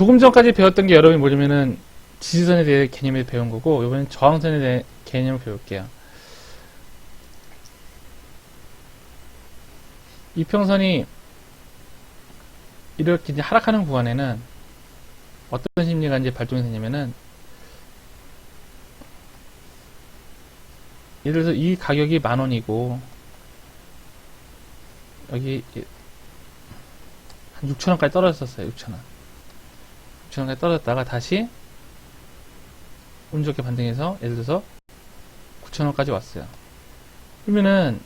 조금 전까지 배웠던 게 여러분이 뭐냐면은 지지선에 대해 개념을 배운 거고, 이번엔 저항선에 대해 개념을 배울게요. 이평선이 이렇게 이제 하락하는 구간에는 어떤 심리가 이제 발동이 되냐면은, 예를 들어서 이 가격이 10,000원이고, 여기 한 6,000원까지 떨어졌었어요. 6,000원. 6,000원까지 떨어졌다가 다시 운 좋게 반등해서 예를 들어서 9,000원까지 왔어요. 그러면은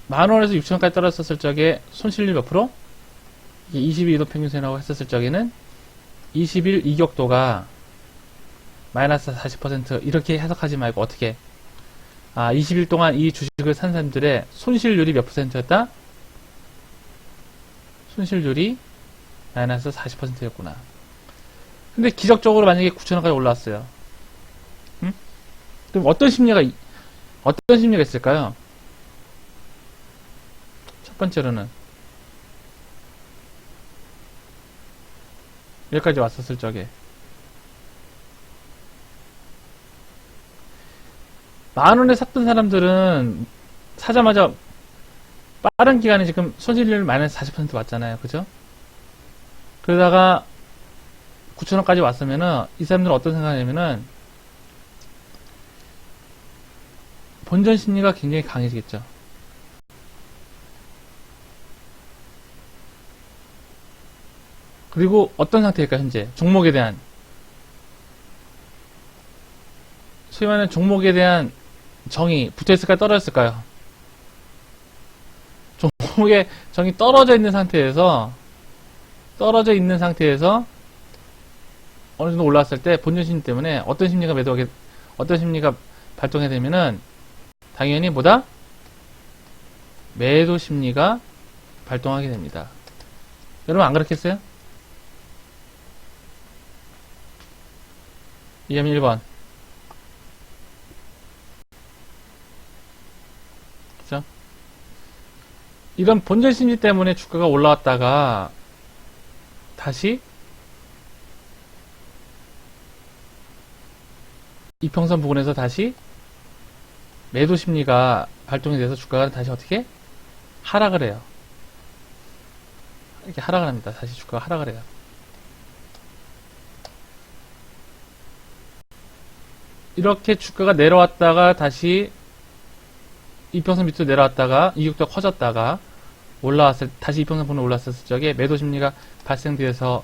10,000원에서 6,000원까지 떨어졌을 적에 손실률 몇 프로? 이게 22도 평균선이라고 했었을 적에는 20일 이격도가 마이너스 40% 이렇게 해석하지 말고 어떻게, 20일 동안 이 주식을 산 사람들의 손실률이 몇 %였다? 손실률이 마이너스 40%였구나. 근데 기적적으로 만약에 9,000원까지 올라왔어요. 응? 그럼 어떤 심리가 있을까요? 첫 번째로는 여기까지 왔었을 적에 10,000원에 샀던 사람들은 사자마자 빠른 기간에 지금 손실률 마이너스 40% 왔잖아요. 그죠? 그러다가 9,000원까지 왔으면은 이 사람들은 어떤 생각하냐면은 본전 심리가 굉장히 강해지겠죠. 그리고 어떤 상태일까, 현재? 종목에 대한, 소위 말하는 종목에 대한 정이 붙어있을까요? 떨어졌을까요? 종목의 정이 떨어져 있는 상태에서 어느 정도 올라왔을 때 본전 심리 때문에 어떤 심리가 발동이 되면은 당연히 뭐다? 매도 심리가 발동하게 됩니다. 여러분 안 그렇겠어요? 이해하면 1번. 그죠? 이런 본전 심리 때문에 주가가 올라왔다가 다시 이평선 부근에서 다시 매도 심리가 발동이 돼서 주가가 다시 어떻게? 하락을 해요. 이렇게 하락을 합니다. 다시 주가가 하락을 해요. 이렇게 주가가 내려왔다가 다시 이평선 밑으로 내려왔다가 이격도가 커졌다가 다시 이평선 부근에 올라왔을 적에 매도 심리가 발생돼서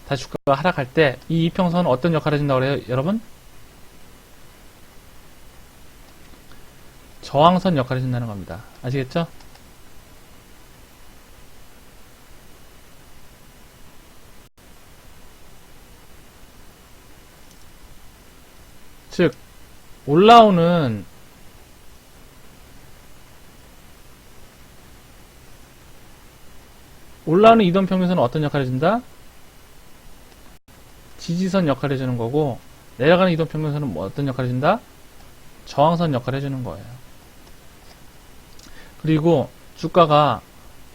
다시 주가가 하락할 때 이 이평선은 어떤 역할을 해준다고 그래요, 여러분? 저항선 역할을 해준다는 겁니다. 아시겠죠? 즉 올라오는 이동평균선은 어떤 역할을 해준다? 지지선 역할을 해주는 거고, 내려가는 이동평균선은 뭐 어떤 역할을 해준다? 저항선 역할을 해주는 거예요. 그리고 주가가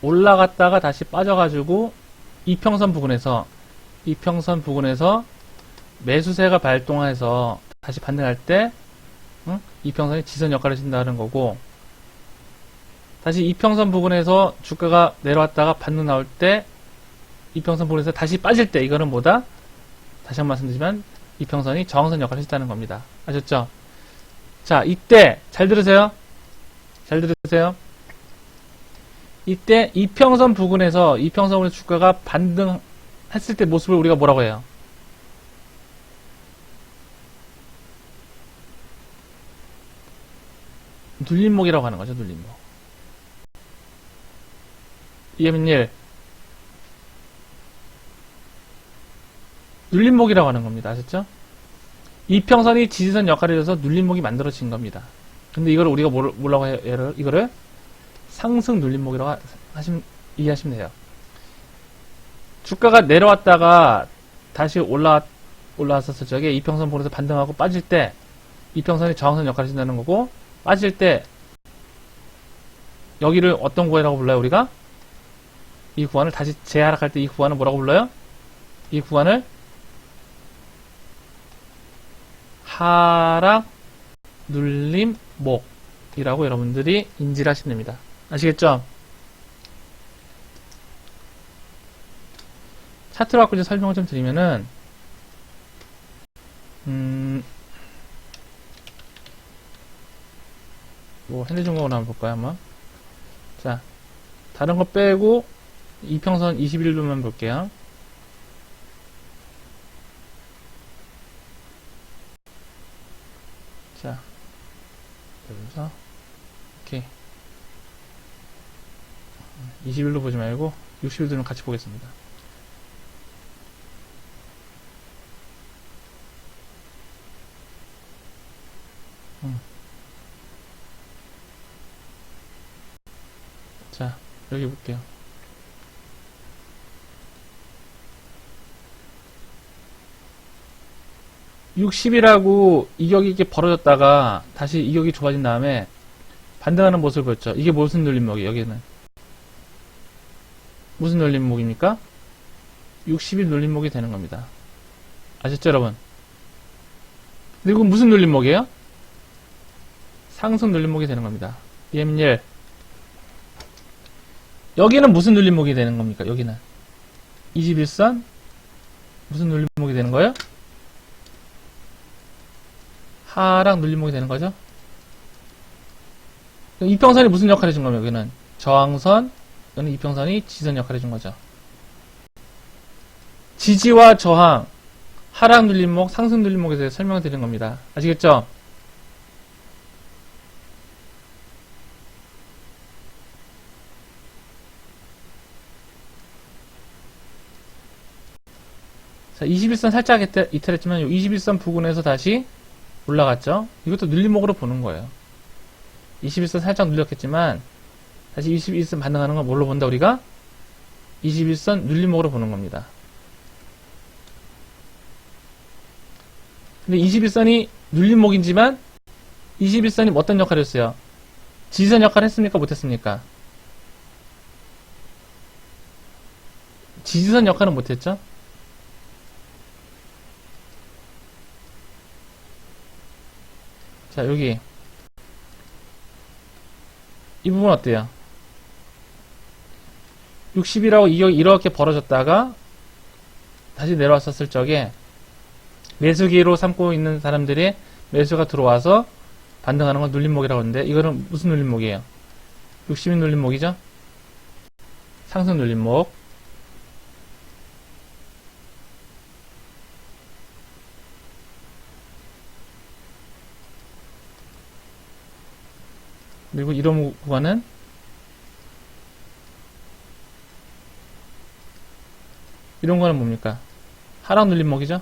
올라갔다가 다시 빠져가지고 이평선 부근에서 매수세가 발동해서 다시 반등할 때 이평선이 지선 역할을 해준다는 거고, 다시 이평선 부근에서 주가가 내려왔다가 반등 나올 때 이평선 부근에서 다시 빠질 때 이거는 뭐다? 다시 한번 말씀드리지만 이평선이 저항선 역할을 해준다는 겁니다. 아셨죠? 자, 이때 잘 들으세요. 이때 이평선 부근에서 주가가 반등했을 때 모습을 우리가 뭐라고 해요? 눌림목이라고 하는 거죠. 눌림목. 이해면 1. 눌림목이라고 하는 겁니다. 아셨죠? 이평선이 지지선 역할을 해줘서 눌림목이 만들어진 겁니다. 근데 이걸 우리가 뭐라고 해요? 이거를 상승 눌림목이라고 이해하시면 돼요. 주가가 내려왔다가 다시 올라왔었을 적에 이평선 부근에서 반등하고 빠질 때 이평선이 저항선 역할을 해준다는 거고, 빠질 때 여기를 어떤 구간이라고 불러요? 우리가 이 구간을 다시 재하락할 때 이 구간은 뭐라고 불러요? 이 구간을 하락 눌림목이라고 여러분들이 인지를 하시면 됩니다. 아시겠죠? 차트로 갖고 이제 설명을 좀 드리면은, 뭐, 핸드중공으로 한번 볼까요, 한번? 자, 다른 거 빼고, 이평선 21도만 볼게요. 자, 여기서, 오케이. 21도 보지 말고, 61도는 같이 보겠습니다. 자, 여기 볼게요. (60이라고) 이격이 이렇게 벌어졌다가 다시 이격이 좋아진 다음에 반등하는 모습을 보였죠. 이게 무슨 눌림목이에요? 여기는 무슨 눌림목입니까? 60이 눌림목이 되는 겁니다. 아셨죠, 여러분? 근데 이건 무슨 눌림목이에요? 상승 눌림목이 되는 겁니다. EM1. 여기는 무슨 눌림목이 되는 겁니까? 여기는 21선 무슨 눌림목이 되는 거예요? 하락 눌림목이 되는 거죠. 이평선이 무슨 역할을 해준 겁니까? 여기는 저항선, 여기는 이평선이 지선 역할을 해준 거죠. 지지와 저항, 하락 눌림목, 상승 눌림목에 대해서 설명을 드리는 겁니다. 아시겠죠? 자, 21선 살짝 이탈했지만 21선 부근에서 다시 올라갔죠? 이것도 눌림목으로 보는 거예요. 21선 살짝 눌렸겠지만 다시 21선 반등하는 건 뭘로 본다 우리가? 21선 눌림목으로 보는 겁니다. 근데 21선이 눌림목이지만 21선이 어떤 역할을 했어요? 지지선 역할을 했습니까? 못했습니까? 지지선 역할은 못했죠? 자, 여기 이 부분 어때요? 60이라고 이격이 이렇게 벌어졌다가 다시 내려왔었을 적에 매수기로 삼고 있는 사람들이 매수가 들어와서 반등하는 건 눌림목이라고 하는데 이거는 무슨 눌림목이에요? 60이 눌림목이죠? 상승 눌림목. 그리고 이런 구간은 이런 거는 뭡니까? 하락 눌림목이죠?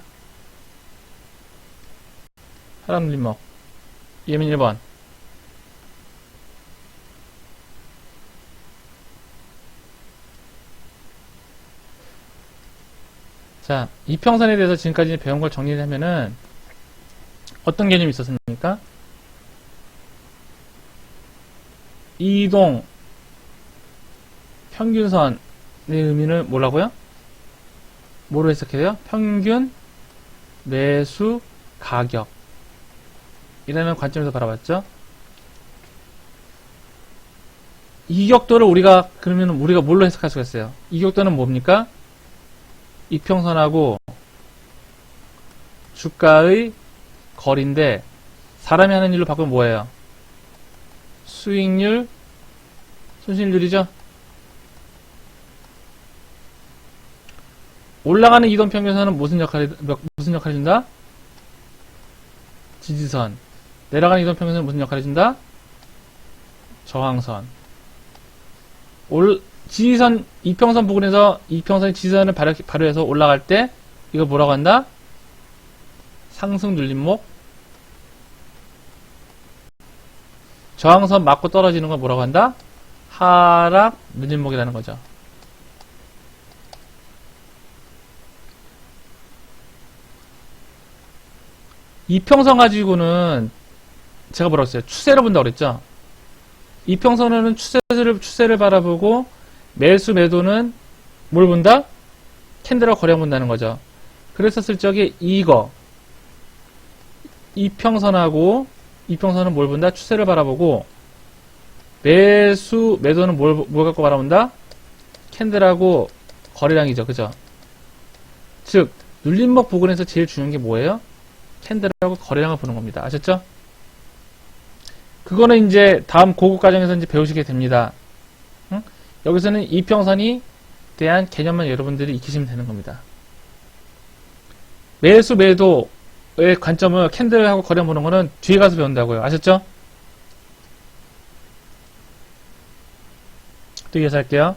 하락 눌림목. 예민 1번. 자, 이평선에 대해서 지금까지 배운 걸 정리하면은 어떤 개념이 있었습니까? 이동 평균선의 의미는 뭐라고요? 뭐로 해석해요? 평균 매수 가격 이라는 관점에서 바라봤죠. 이격도를 우리가 그러면 우리가 뭘로 해석할 수가 있어요? 이격도는 뭡니까? 이평선하고 주가의 거리인데 사람이 하는 일로 바꾸면 뭐예요? 수익률, 손실률이죠. 올라가는 이동평균선은 무슨 역할을 준다? 지지선. 내려가는 이동평균선은 무슨 역할을 준다? 저항선. 지지선, 이평선 부근에서 이평선이 지지선을 발효해서 올라갈 때 이걸 뭐라고 한다? 상승 눌림목. 저항선 맞고 떨어지는 걸 뭐라고 한다? 하락 눌림목이라는 거죠. 이평선 가지고는 제가 뭐라고 했어요? 추세를 본다고 그랬죠? 이평선은 추세를 바라보고 매수 매도는 뭘 본다? 캔들하고 거래량 본다는 거죠. 그랬었을 적에 이거 이평선하고 이평선은 뭘 본다? 추세를 바라보고 매도는 뭘 갖고 바라본다? 캔들하고 거래량이죠. 그죠? 즉 눌림목 부근에서 제일 중요한 게 뭐예요? 캔들하고 거래량을 보는 겁니다. 아셨죠? 그거는 이제 다음 고급 과정에서 이제 배우시게 됩니다. 응? 여기서는 이평선이 대한 개념만 여러분들이 익히시면 되는 겁니다. 매수 매도의 관점을 캔들하고 거래량 보는 거는 뒤에 가서 배운다고요. 아셨죠? 또 이어서 할게요.